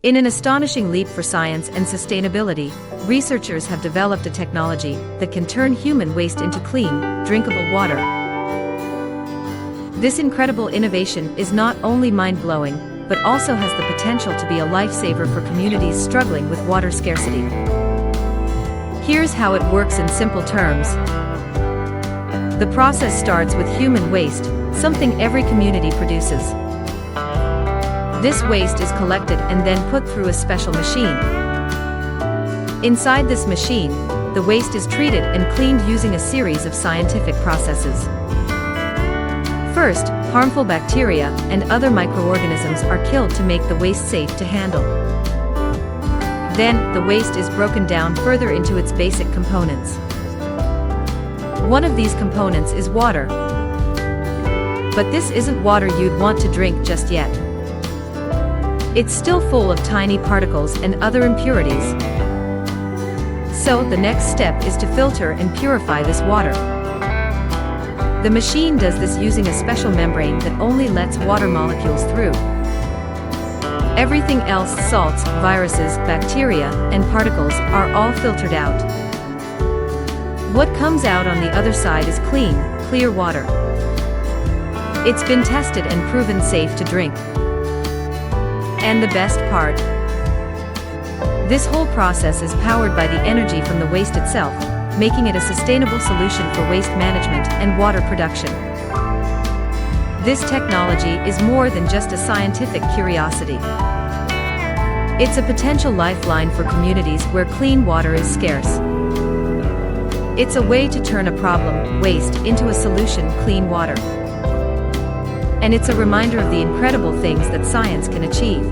In an astonishing leap for science and sustainability, researchers have developed a technology that can turn human waste into clean, drinkable water. This incredible innovation is not only mind-blowing, but also has the potential to be a lifesaver for communities struggling with water scarcity. Here's how it works in simple terms. The process starts with human waste, something every community produces. This waste is collected and then put through a special machine. Inside this machine, the waste is treated and cleaned using a series of scientific processes. First, harmful bacteria and other microorganisms are killed to make the waste safe to handle. Then, the waste is broken down further into its basic components. One of these components is water. But this isn't water you'd want to drink just yet. It's still full of tiny particles and other impurities. So, the next step is to filter and purify this water. The machine does this using a special membrane that only lets water molecules through. Everything else, salts, viruses, bacteria, and particles, are all filtered out. What comes out on the other side is clean, clear water. It's been tested and proven safe to drink. And the best part? This whole process is powered by the energy from the waste itself, making it a sustainable solution for waste management and water production. This technology is more than just a scientific curiosity. It's a potential lifeline for communities where clean water is scarce. It's a way to turn a problem, waste, into a solution, clean water. And it's a reminder of the incredible things that science can achieve.